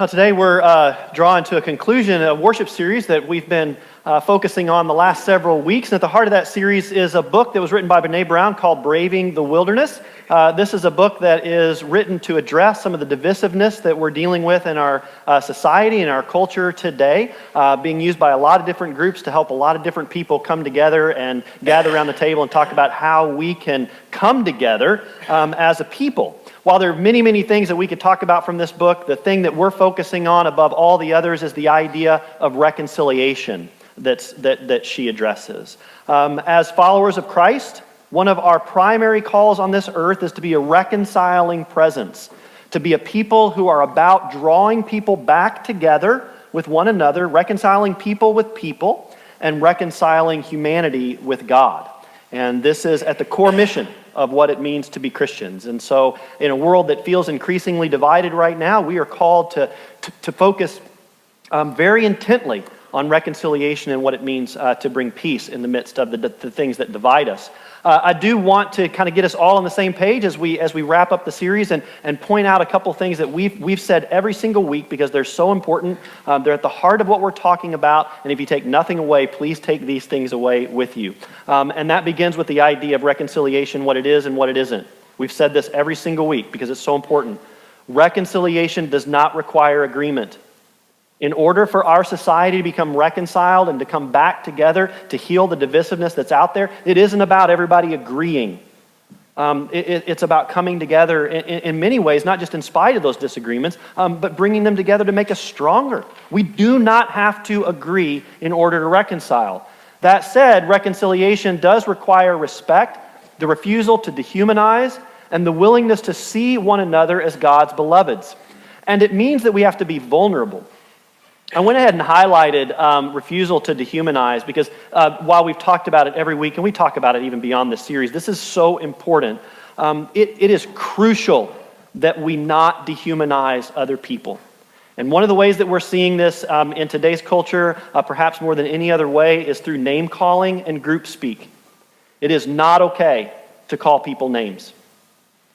Today we're drawing to a conclusion a worship series that we've been focusing on the last several weeks. And at the heart of that series is a book that was written by Brene Brown called Braving the Wilderness. This is a book that is written to address some of the divisiveness that we're dealing with in our society and our culture today, being used by a lot of different groups to help a lot of different people come together and gather around the table and talk about how we can come together as a people. While there are many, many things that we could talk about from this book, the thing that we're focusing on above all the others is the idea of reconciliation that she addresses. As followers of Christ, one of our primary calls on this earth is to be a reconciling presence, to be a people who are about drawing people back together with one another, reconciling people with people, and reconciling humanity with God. And this is at the core mission of what it means to be Christians. And so in a world that feels increasingly divided right now, we are called to focus very intently on reconciliation and what it means to bring peace in the midst of the things that divide us. I do want to kind of get us all on the same page as we wrap up the series and point out a couple things that we've said every single week because they're so important. They're at the heart of what we're talking about, and if you take nothing away, please take these things away with you. And that begins with the idea of reconciliation, what it is and what it isn't. We've said this every single week because it's so important. Reconciliation does not require agreement. In order for our society to become reconciled and to come back together to heal the divisiveness that's out there, it isn't about everybody agreeing. It's about coming together in many ways, not just in spite of those disagreements, but bringing them together to make us stronger. We do not have to agree in order to reconcile. That said, reconciliation does require respect, the refusal to dehumanize, and the willingness to see one another as God's beloveds. And it means that we have to be vulnerable. I went ahead and highlighted refusal to dehumanize because while we've talked about it every week, and we talk about it even beyond this series, this is so important. It is crucial that we not dehumanize other people. And one of the ways that we're seeing this in today's culture, perhaps more than any other way, is through name calling and group speak. It is not okay to call people names.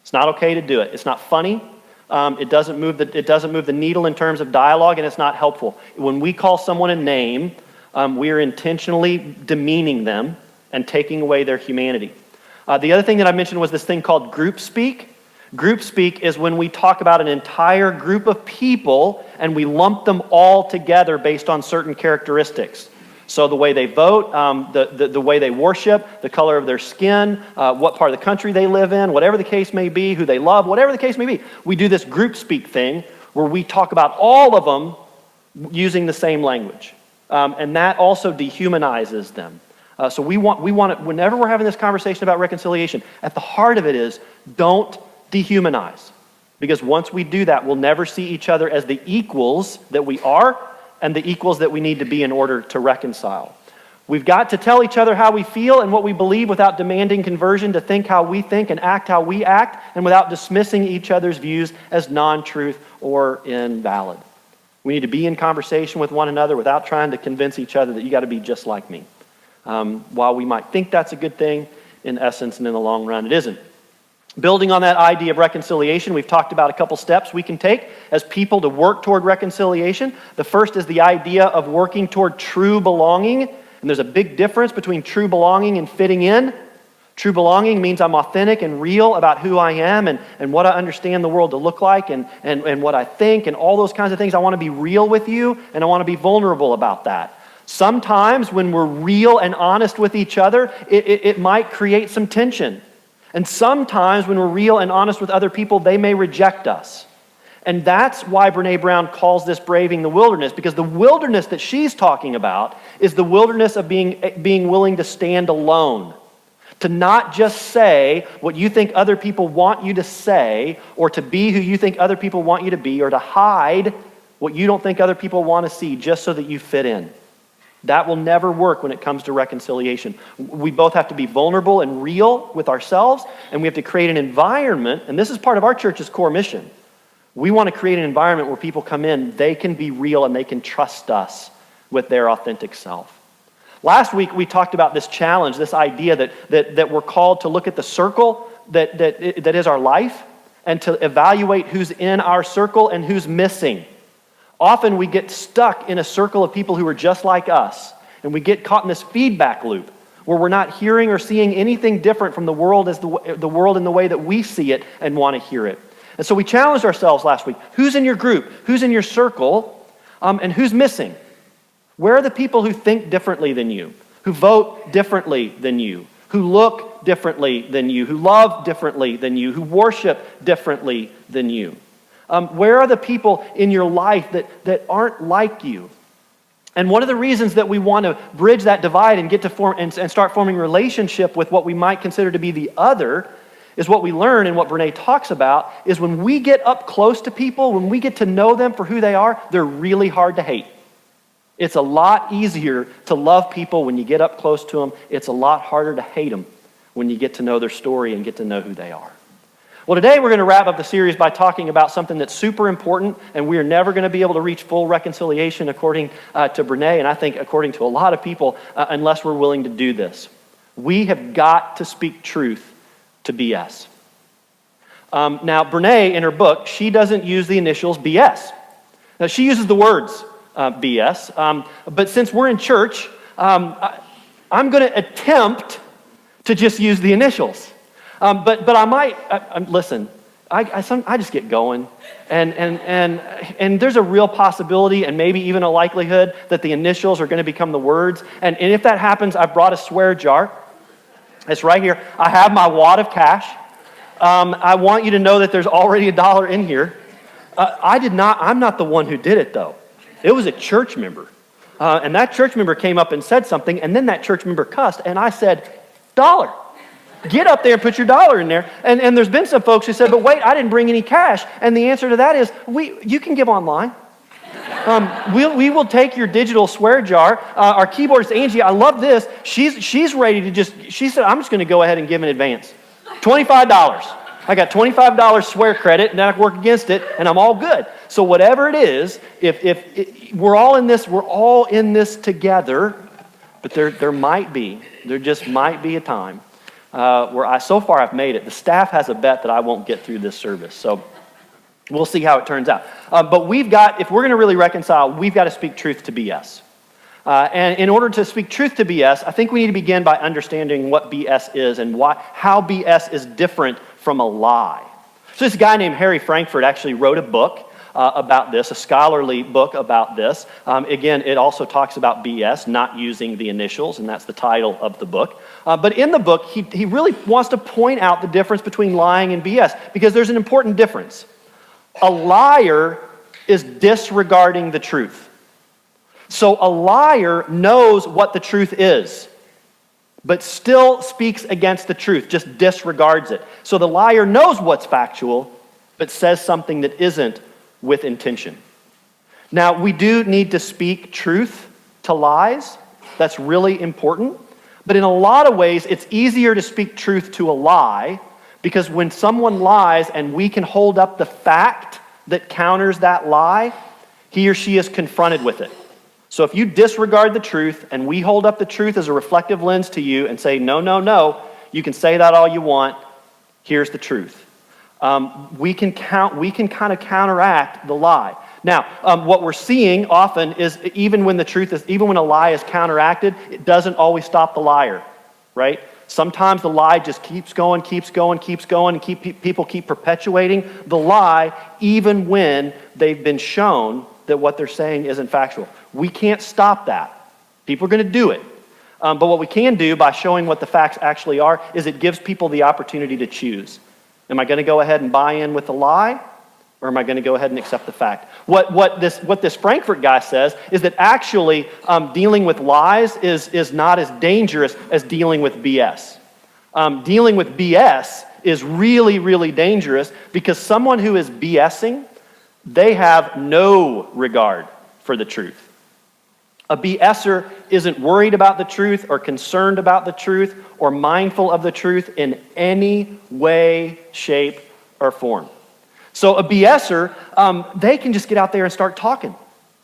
It's not okay to do it. It's not funny. It doesn't move the needle in terms of dialogue, and it's not helpful. When we call someone a name, we are intentionally demeaning them and taking away their humanity. The other thing that I mentioned was this thing called group speak. Group speak is when we talk about an entire group of people and we lump them all together based on certain characteristics. So the way they vote, the way they worship, the color of their skin, what part of the country they live in, whatever the case may be, who they love, whatever the case may be. We do this group speak thing where we talk about all of them using the same language. And that also dehumanizes them. So we want it, whenever we're having this conversation about reconciliation, at the heart of it is don't dehumanize. Because once we do that, we'll never see each other as the equals that we are and the equals that we need to be in order to reconcile. We've got to tell each other how we feel and what we believe without demanding conversion to think how we think and act how we act, and without dismissing each other's views as non-truth or invalid. We need to be in conversation with one another without trying to convince each other that you got to be just like me. While we might think that's a good thing, in essence and in the long run, it isn't. Building on that idea of reconciliation, we've talked about a couple steps we can take as people to work toward reconciliation. The first is the idea of working toward true belonging. And there's a big difference between true belonging and fitting in. True belonging means I'm authentic and real about who I am and what I understand the world to look like and what I think and all those kinds of things. I want to be real with you and I want to be vulnerable about that. Sometimes when we're real and honest with each other, it might create some tension. And sometimes when we're real and honest with other people, they may reject us. And that's why Brene Brown calls this braving the wilderness, because the wilderness that she's talking about is the wilderness of being willing to stand alone. To not just say what you think other people want you to say, or to be who you think other people want you to be, or to hide what you don't think other people want to see just so that you fit in. That will never work when it comes to reconciliation. We both have to be vulnerable and real with ourselves, and we have to create an environment, and this is part of our church's core mission. We want to create an environment where people come in, they can be real and they can trust us with their authentic self. Last week we talked about this challenge, this idea that we're called to look at the circle that is our life and to evaluate who's in our circle and who's missing. Often we get stuck in a circle of people who are just like us, and we get caught in this feedback loop where we're not hearing or seeing anything different from the world as the world in the way that we see it and want to hear it. And so we challenged ourselves last week. Who's in your group? Who's in your circle? And who's missing? Where are the people who think differently than you, who vote differently than you, who look differently than you, who love differently than you, who worship differently than you? Where are the people in your life that aren't like you? And one of the reasons that we want to bridge that divide and get to form and start forming relationship with what we might consider to be the other is what we learn and what Brene talks about is when we get up close to people, when we get to know them for who they are, they're really hard to hate. It's a lot easier to love people when you get up close to them. It's a lot harder to hate them when you get to know their story and get to know who they are. Well, today we're going to wrap up the series by talking about something that's super important, and we are never going to be able to reach full reconciliation according to Brene, and I think according to a lot of people, unless we're willing to do this. We have got to speak truth to BS. Now, Brene, in her book, she doesn't use the initials BS. Now, she uses the words BS, but since we're in church, I'm going to attempt to just use the initials. But I might listen. I just get going, and there's a real possibility, and maybe even a likelihood that the initials are going to become the words. And if that happens, I brought a swear jar. It's right here. I have my wad of cash. I want you to know that there's already $1 in here. I'm not the one who did it though. It was a church member, and that church member came up and said something, and then that church member cussed, and I said, $1. Get up there and put your $1 in there. And there's been some folks who said, but wait, I didn't bring any cash. And the answer to that is, you can give online. We will take your digital swear jar. Our keyboardist, Angie, I love this. She's ready to she said, I'm just going to go ahead and give in advance. $25. I got $25 swear credit, and then I can work against it, and I'm all good. So whatever it is, if we're all in this together, but there just might be a time where so far I've made it. The staff has a bet that I won't get through this service, so we'll see how it turns out. But if we're going to really reconcile, we've got to speak truth to BS. And in order to speak truth to BS, I think we need to begin by understanding what BS is and how BS is different from a lie. So this guy named Harry Frankfurt actually wrote a book about this, a scholarly book about this. Again, it also talks about BS, not using the initials, and that's the title of the book. But in the book, he really wants to point out the difference between lying and BS, because there's an important difference. A liar is disregarding the truth. So a liar knows what the truth is, but still speaks against the truth, just disregards it. So the liar knows what's factual, but says something that isn't with intention. Now, we do need to speak truth to lies. That's really important. But in a lot of ways, it's easier to speak truth to a lie, because when someone lies and we can hold up the fact that counters that lie, he or she is confronted with it. So if you disregard the truth and we hold up the truth as a reflective lens to you and say, no, no, no, you can say that all you want, here's the truth. We can kind of counteract the lie. Now, what we're seeing often is even when a lie is counteracted, it doesn't always stop the liar, right? Sometimes the lie just keeps going, and people keep perpetuating the lie even when they've been shown that what they're saying isn't factual. We can't stop that. People are going to do it. But what we can do by showing what the facts actually are is it gives people the opportunity to choose. Am I going to go ahead and buy in with the lie, or am I going to go ahead and accept the fact? What this Frankfurt guy says is that actually dealing with lies is not as dangerous as dealing with BS. Dealing with BS is really, really dangerous, because someone who is BSing, they have no regard for the truth. A BSer isn't worried about the truth or concerned about the truth or mindful of the truth in any way, shape, or form. So a BSer, they can just get out there and start talking,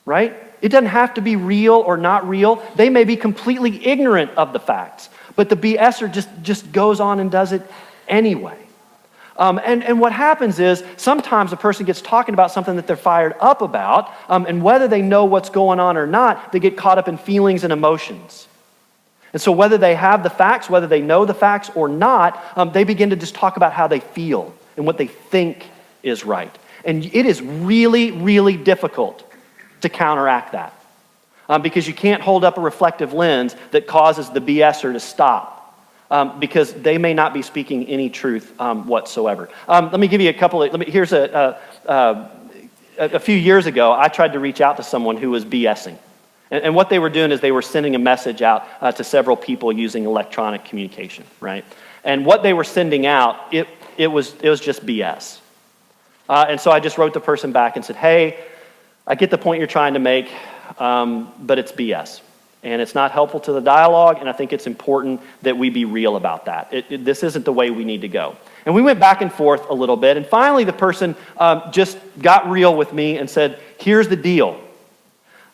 right? It doesn't have to be real or not real. They may be completely ignorant of the facts, but the BSer just goes on and does it anyway. And what happens is sometimes a person gets talking about something that they're fired up about, and whether they know what's going on or not, they get caught up in feelings and emotions. And so whether they have the facts, whether they know the facts or not, they begin to just talk about how they feel and what they think is right. And it is really, really difficult to counteract that because you can't hold up a reflective lens that causes the BSer to stop. Because they may not be speaking any truth whatsoever. Let me give you a couple of, here's a few years ago, I tried to reach out to someone who was BSing. And what they were doing is they were sending a message out to several people using electronic communication, right? And what they were sending out, it was just BS. And so I just wrote the person back and said, hey, I get the point you're trying to make, but it's BS. And it's not helpful to the dialogue, and I think it's important that we be real about that. This isn't the way we need to go. And we went back and forth a little bit, and finally the person just got real with me and said, here's the deal.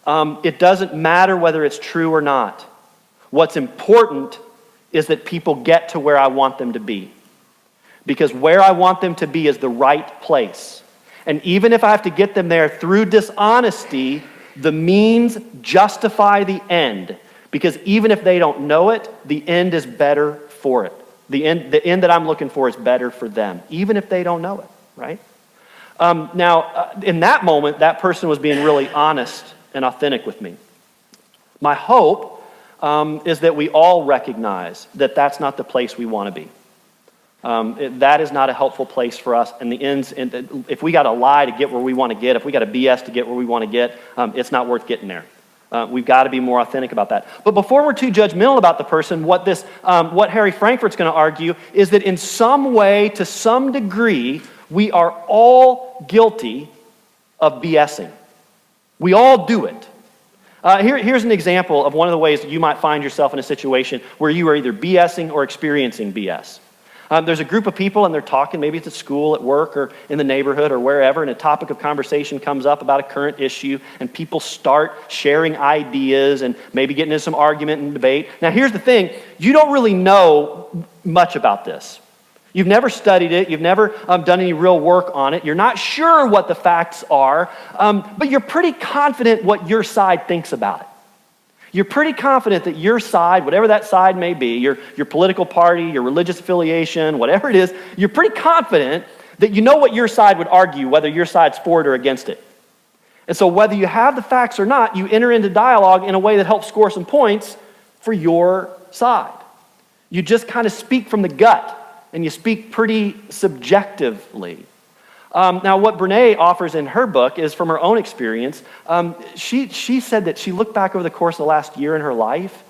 It doesn't matter whether it's true or not. What's important is that people get to where I want them to be. Because where I want them to be is the right place. And even if I have to get them there through dishonesty, the means justify the end, because even if they don't know it, the end is better for it. The end that I'm looking for is better for them, even if they don't know it, right? Now, in that moment, that person was being really honest and authentic with me. My hope is that we all recognize that that's not the place we want to be. That is not a helpful place for us. And the ends, if we got to lie to get where we want to get, if we got to BS to get where we want to get, it's not worth getting there. We've got to be more authentic about that. But before we're too judgmental about the person, what Harry Frankfurt's going to argue is that in some way, to some degree, we are all guilty of BSing. We all do it. Here's an example of one of the ways that you might find yourself in a situation where you are either BSing or experiencing BS. There's a group of people and they're talking, maybe it's at school, at work, or in the neighborhood or wherever, and a topic of conversation comes up about a current issue, and people start sharing ideas and maybe getting into some argument and debate. Now here's the thing, you don't really know much about this. You've never studied it, you've never done any real work on it, you're not sure what the facts are, but you're pretty confident what your side thinks about it. You're pretty confident that your side, whatever that side may be, your political party, your religious affiliation, whatever it is, you're pretty confident that you know what your side would argue, whether your side's for it or against it. And so whether you have the facts or not, you enter into dialogue in a way that helps score some points for your side. You just kind of speak from the gut, and you speak pretty subjectively. Now, what Brene offers in her book is from her own experience. She said that she looked back over the course of the last year in her life,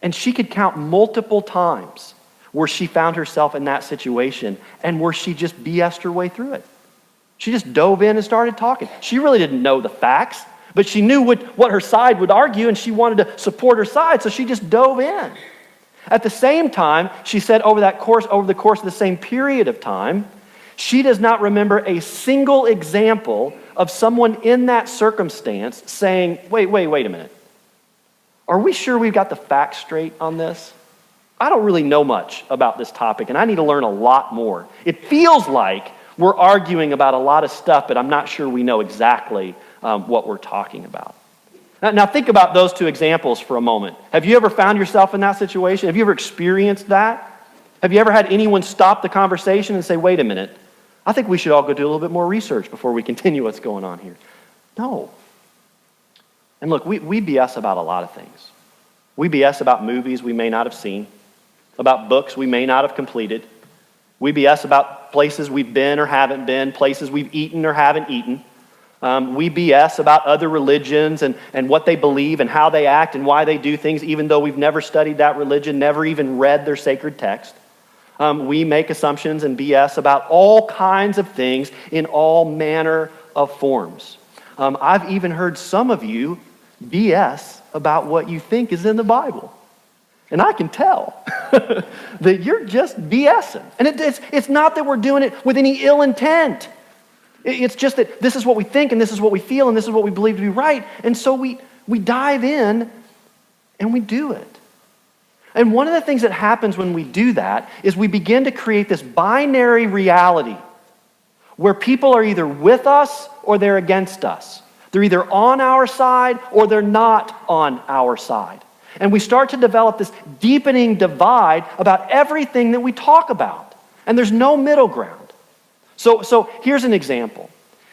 and she could count multiple times where she found herself in that situation and where she just BS'd her way through it. She just dove in and started talking. She really didn't know the facts, but she knew what her side would argue, and she wanted to support her side, so she just dove in. At the same time, she said over the course of the same period of time, she does not remember a single example of someone in that circumstance saying, wait a minute. Are we sure we've got the facts straight on this? I don't really know much about this topic, and I need to learn a lot more. It feels like we're arguing about a lot of stuff, but I'm not sure we know exactly what we're talking about. Now think about those two examples for a moment. Have you ever found yourself in that situation? Have you ever experienced that? Have you ever had anyone stop the conversation and say, wait a minute, I think we should all go do a little bit more research before we continue what's going on here? No. And look, we BS about a lot of things. We BS about movies we may not have seen, about books we may not have completed. We BS about places we've been or haven't been, places we've eaten or haven't eaten. We BS about other religions and what they believe and how they act and why they do things, even though we've never studied that religion, never even read their sacred text. We make assumptions and BS about all kinds of things in all manner of forms. I've even heard some of you BS about what you think is in the Bible. And I can tell that you're just BSing. And it's not that we're doing it with any ill intent. It's just that this is what we think and this is what we feel and this is what we believe to be right. And so we dive in and we do it. And one of the things that happens when we do that is we begin to create this binary reality where people are either with us or they're against us. They're either on our side or they're not on our side. And we start to develop this deepening divide about everything that we talk about. And there's no middle ground. So here's an example.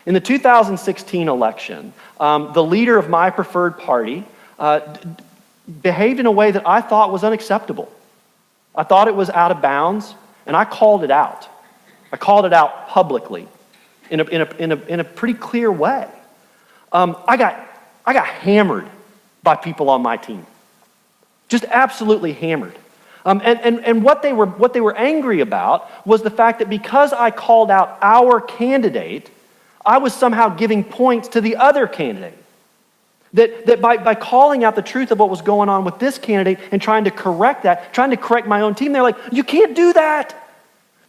In the 2016 election, the leader of my preferred party behaved in a way that I thought was unacceptable. I thought it was out of bounds, and I called it out. I called it out publicly in a pretty clear way. I got hammered by people on my team, just absolutely hammered. And what they were angry about was the fact that because I called out our candidate, I was somehow giving points to the other candidate. That by calling out the truth of what was going on with this candidate and trying to correct that, trying to correct my own team, they're like, you can't do that.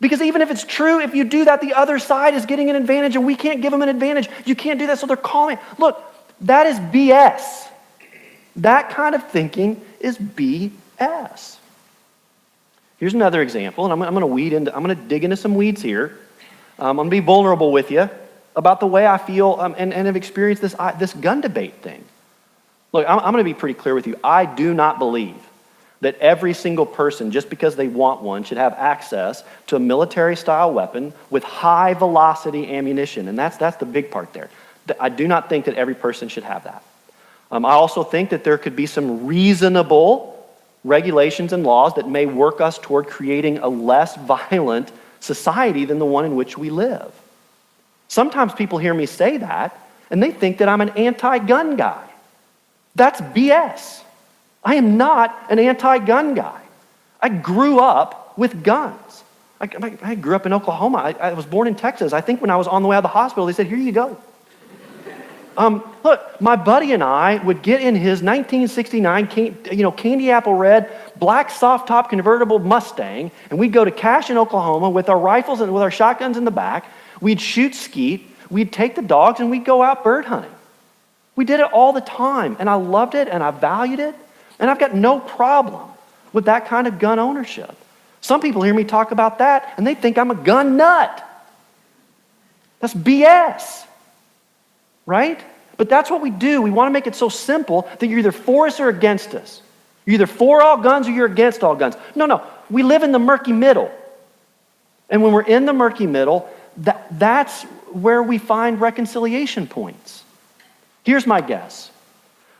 Because even if it's true, if you do that, the other side is getting an advantage and we can't give them an advantage. You can't do that, so they're calling. Look, that is BS. That kind of thinking is BS. Here's another example, and I'm going to dig into some weeds here. I'm going to be vulnerable with you about the way I feel and have experienced this gun debate thing. Look, I'm going to be pretty clear with you. I do not believe that every single person, just because they want one, should have access to a military-style weapon with high-velocity ammunition. And that's the big part there. I do not think that every person should have that. I also think that there could be some reasonable regulations and laws that may work us toward creating a less violent society than the one in which we live. Sometimes people hear me say that, and they think that I'm an anti-gun guy. That's BS. I am not an anti-gun guy. I grew up with guns. I grew up in Oklahoma. I was born in Texas. I think when I was on the way out of the hospital, they said, here you go. Look, my buddy and I would get in his 1969 candy apple red, black soft top convertible Mustang, and we'd go to Cache in Oklahoma with our rifles and with our shotguns in the back. We'd shoot skeet. We'd take the dogs and we'd go out bird hunting. We did it all the time, and I loved it and I valued it. And I've got no problem with that kind of gun ownership. Some people hear me talk about that and they think I'm a gun nut. That's BS, right? But that's what we do. We want to make it so simple that you're either for us or against us. You're either for all guns or you're against all guns. No. We live in the murky middle. And when we're in the murky middle, that's where we find reconciliation points. Here's my guess.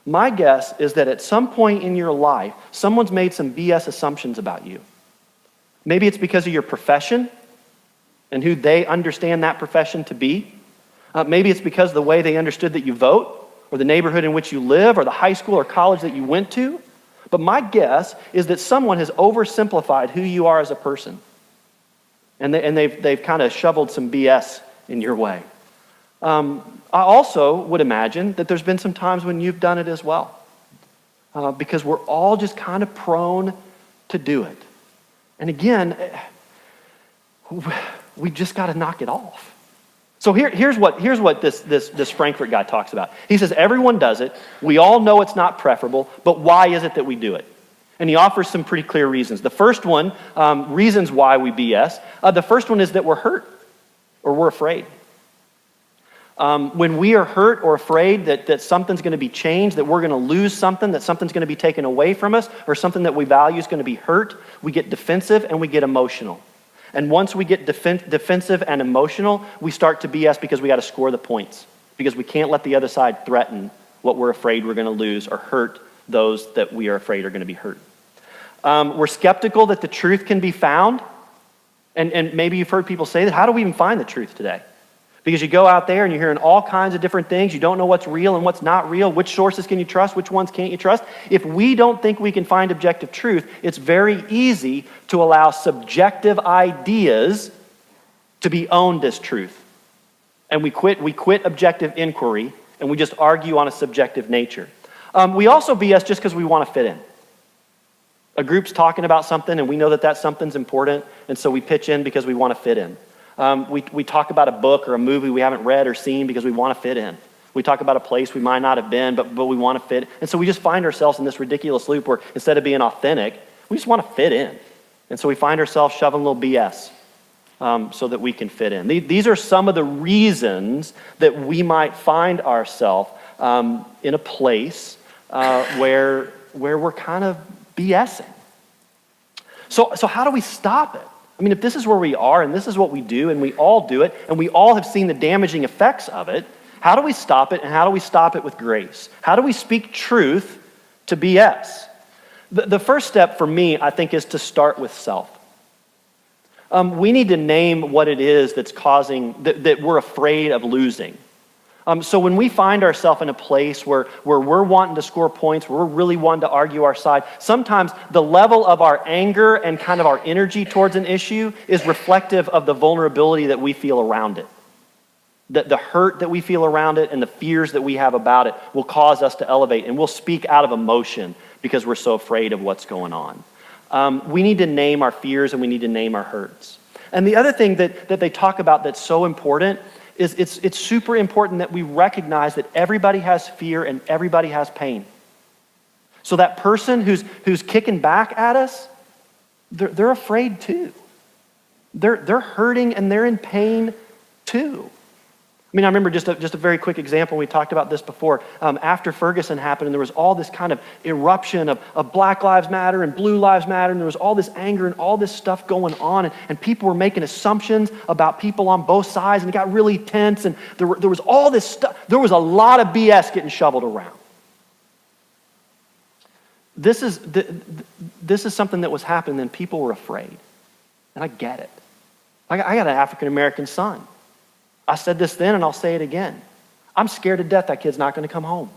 My guess is that at some point in your life, someone's made some BS assumptions about you. Maybe it's because of your profession and who they understand that profession to be. Maybe it's because of the way they understood that you vote, or the neighborhood in which you live, or the high school or college that you went to. But my guess is that someone has oversimplified who you are as a person. And they've kind of shoveled some BS in your way. I also would imagine that there's been some times when you've done it as well. Because we're all just kind of prone to do it. And again, we just got to knock it off. So here's what this Frankfurt guy talks about. He says, everyone does it. We all know it's not preferable, but why is it that we do it? And he offers some pretty clear reasons. The first one, reasons why we BS. The first one is that we're hurt or we're afraid. When we are hurt or afraid that something's going to be changed, that we're going to lose something, that something's going to be taken away from us, or something that we value is going to be hurt, we get defensive and we get emotional. And once we get defensive and emotional, we start to BS because we got to score the points. Because we can't let the other side threaten what we're afraid we're going to lose or hurt those that we are afraid are going to be hurt. We're skeptical that the truth can be found. And maybe you've heard people say that. How do we even find the truth today? Because you go out there and you're hearing all kinds of different things. You don't know what's real and what's not real. Which sources can you trust? Which ones can't you trust? If we don't think we can find objective truth, it's very easy to allow subjective ideas to be owned as truth. And we quit objective inquiry and we just argue on a subjective nature. We also BS just because we want to fit in. A group's talking about something and we know that something's important, and so we pitch in because we want to fit in. We talk about a book or a movie we haven't read or seen because we want to fit in. We talk about a place we might not have been, but we want to fit. And so we just find ourselves in this ridiculous loop where instead of being authentic, We just want to fit in. And so we find ourselves shoving a little BS so that we can fit in. These are some of the reasons that we might find ourselves in a place where we're kind of BSing. So how do we stop it? I mean, if this is where we are and this is what we do and we all do it and we all have seen the damaging effects of it, how do we stop it and how do we stop it with grace? How do we speak truth to BS? The first step for me, I think, is to start with self. We need to name what it is that's causing, that we're afraid of losing. So when we find ourselves in a place where we're wanting to score points, where we're really wanting to argue our side, sometimes the level of our anger and kind of our energy towards an issue is reflective of the vulnerability that we feel around it. The hurt that we feel around it and the fears that we have about it will cause us to elevate, and we'll speak out of emotion because we're so afraid of what's going on. We need to name our fears and we need to name our hurts. And the other thing that they talk about that's so important is it's super important that we recognize that everybody has fear and everybody has pain. So that person who's kicking back at us, they're afraid too. They're hurting and they're in pain too. I mean, I remember just a very quick example. We talked about this before. After Ferguson happened, and there was all this kind of eruption of Black Lives Matter and Blue Lives Matter, and there was all this anger and all this stuff going on, and people were making assumptions about people on both sides, and it got really tense, and there was all this stuff. There was a lot of BS getting shoveled around. This is something that was happening, and people were afraid, and I get it. I got an African-American son. I said this then and I'll say it again. I'm scared to death that kid's not going to come home.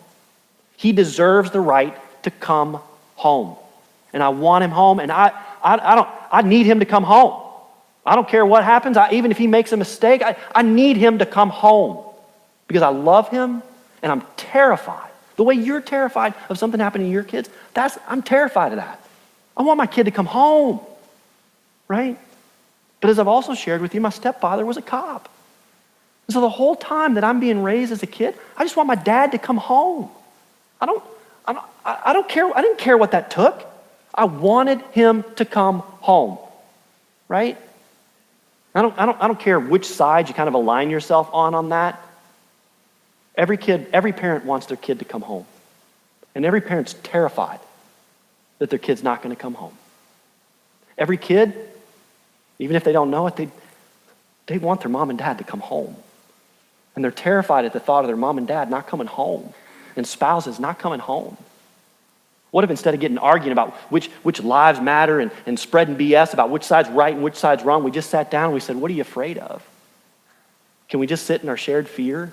He deserves the right to come home. And I want him home, and I need him to come home. I don't care what happens. Even if he makes a mistake, I need him to come home because I love him and I'm terrified. The way you're terrified of something happening to your kids, I'm terrified of that. I want my kid to come home, right? But as I've also shared with you, my stepfather was a cop. And so the whole time that I'm being raised as a kid, I just want my dad to come home. I don't care. I didn't care what that took. I wanted him to come home, right? I don't care which side you kind of align yourself on that. Every parent wants their kid to come home. And every parent's terrified that their kid's not going to come home. Every kid, even if they don't know it, they want their mom and dad to come home. And they're terrified at the thought of their mom and dad not coming home and spouses not coming home. What if instead of getting arguing about which lives matter and spreading BS about which side's right and which side's wrong, we just sat down and we said, what are you afraid of? Can we just sit in our shared fear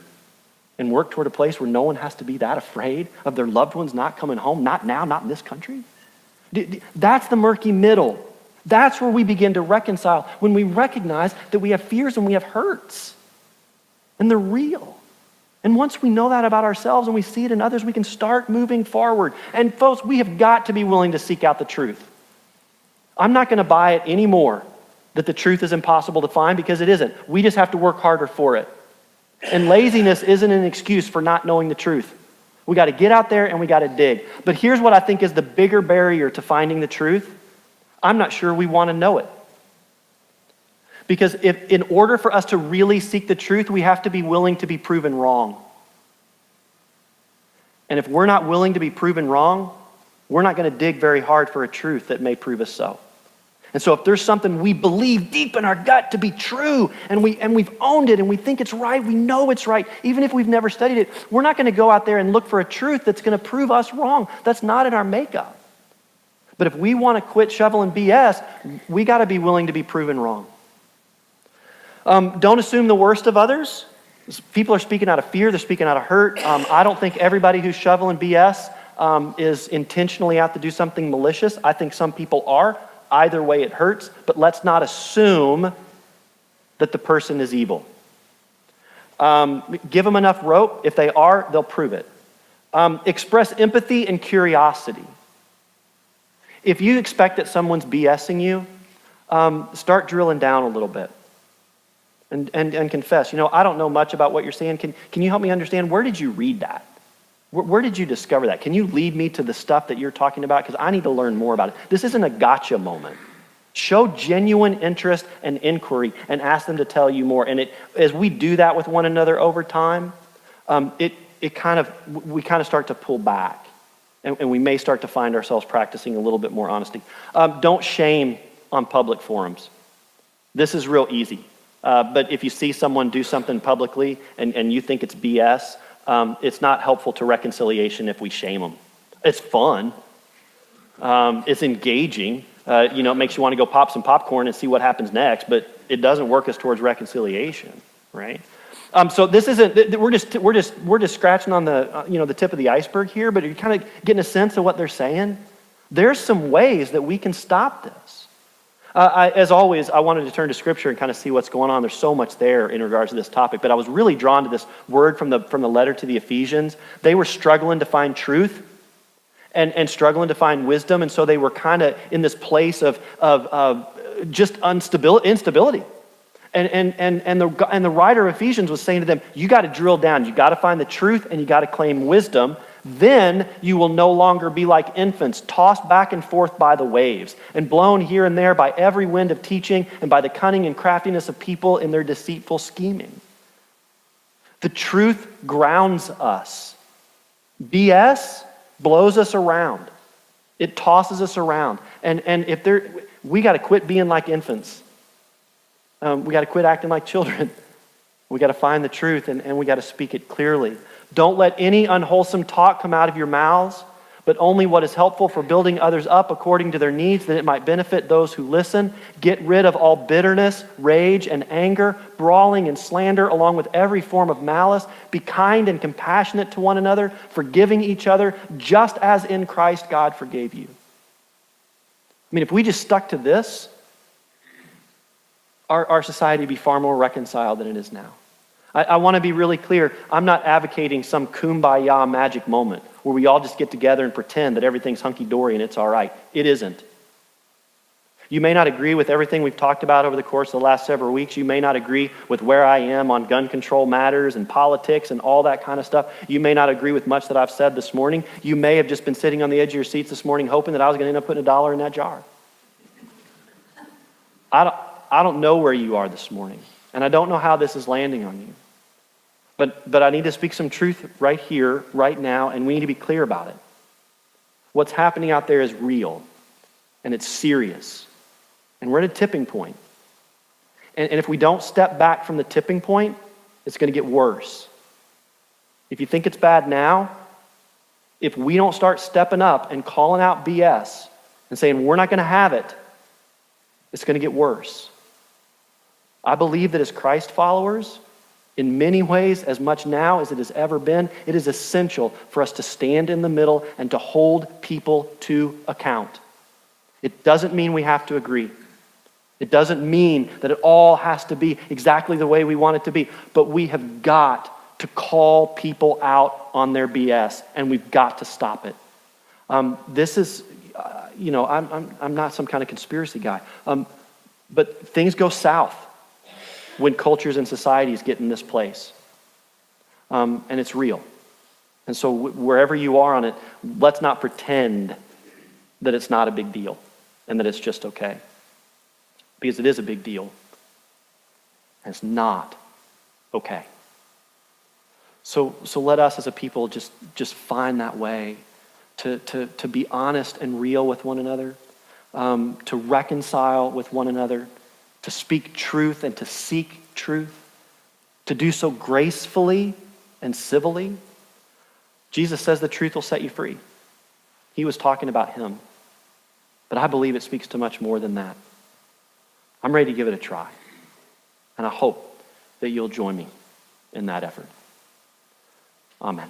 and work toward a place where no one has to be that afraid of their loved ones not coming home? Not now, not in this country. That's the murky middle. That's where we begin to reconcile, when we recognize that we have fears and we have hurts. And they're real. And once we know that about ourselves and we see it in others, we can start moving forward. And folks, we have got to be willing to seek out the truth. I'm not going to buy it anymore that the truth is impossible to find, because it isn't. We just have to work harder for it. And laziness isn't an excuse for not knowing the truth. We got to get out there and we got to dig. But here's what I think is the bigger barrier to finding the truth. I'm not sure we want to know it. Because in order for us to really seek the truth, we have to be willing to be proven wrong. And if we're not willing to be proven wrong, we're not going to dig very hard for a truth that may prove us so. And so if there's something we believe deep in our gut to be true, and we've owned it and we think it's right, we know it's right, even if we've never studied it, we're not going to go out there and look for a truth that's going to prove us wrong. That's not in our makeup. But if we want to quit shoveling BS, we got to be willing to be proven wrong. Don't assume the worst of others. People are speaking out of fear. They're speaking out of hurt. I don't think everybody who's shoveling BS is intentionally out to do something malicious. I think some people are. Either way, it hurts. But let's not assume that the person is evil. Give them enough rope. If they are, they'll prove it. Express empathy and curiosity. If you expect that someone's BSing you, start drilling down a little bit. And confess, I don't know much about what you're saying. Can you help me understand, where did you read that? Where did you discover that? Can you lead me to the stuff that you're talking about? Because I need to learn more about it. This isn't a gotcha moment. Show genuine interest and inquiry and ask them to tell you more. And as we do that with one another over time, we kind of start to pull back. And we may start to find ourselves practicing a little bit more honesty. Don't shame on public forums. This is real easy. But if you see someone do something publicly and you think it's BS, it's not helpful to reconciliation if we shame them. It's fun. It's engaging. It makes you want to go pop some popcorn and see what happens next, but it doesn't work us towards reconciliation, right? So this isn't. We're just scratching on the tip of the iceberg here, but you're kind of getting a sense of what they're saying. There's some ways that we can stop this. As always, I wanted to turn to Scripture and kind of see what's going on. There's so much there in regards to this topic, but I was really drawn to this word from the letter to the Ephesians. They were struggling to find truth and struggling to find wisdom, and so they were kind of in this place of just instability. And the writer of Ephesians was saying to them, you got to drill down. You got to find the truth, and you got to claim wisdom. Then you will no longer be like infants, tossed back and forth by the waves, and blown here and there by every wind of teaching, and by the cunning and craftiness of people in their deceitful scheming. The truth grounds us. BS blows us around. It tosses us around. And we got to quit being like infants. We got to quit acting like children. We got to find the truth, and we got to speak it clearly. Don't let any unwholesome talk come out of your mouths, but only what is helpful for building others up according to their needs, that it might benefit those who listen. Get rid of all bitterness, rage, and anger, brawling and slander, along with every form of malice. Be kind and compassionate to one another, forgiving each other, just as in Christ God forgave you. I mean, if we just stuck to this, our society would be far more reconciled than it is now. I want to be really clear. I'm not advocating some kumbaya magic moment where we all just get together and pretend that everything's hunky-dory and it's all right. It isn't. You may not agree with everything we've talked about over the course of the last several weeks. You may not agree with where I am on gun control matters and politics and all that kind of stuff. You may not agree with much that I've said this morning. You may have just been sitting on the edge of your seats this morning hoping that I was going to end up putting $1 in that jar. I don't know where you are this morning, and I don't know how this is landing on you. But I need to speak some truth right here, right now, and we need to be clear about it. What's happening out there is real, and it's serious. And we're at a tipping point. And if we don't step back from the tipping point, it's going to get worse. If you think it's bad now, if we don't start stepping up and calling out BS and saying we're not going to have it, it's going to get worse. I believe that as Christ followers, in many ways, as much now as it has ever been, it is essential for us to stand in the middle and to hold people to account. It doesn't mean we have to agree. It doesn't mean that it all has to be exactly the way we want it to be. But we have got to call people out on their BS, and we've got to stop it. This is, I'm not some kind of conspiracy guy. But things go south when cultures and societies get in this place. And it's real. And so wherever you are on it, let's not pretend that it's not a big deal and that it's just okay. Because it is a big deal. And it's not okay. So let us as a people just find that way to be honest and real with one another, to reconcile with one another, to speak truth and to seek truth, to do so gracefully and civilly. Jesus says the truth will set you free. He was talking about him. But I believe it speaks to much more than that. I'm ready to give it a try. And I hope that you'll join me in that effort. Amen.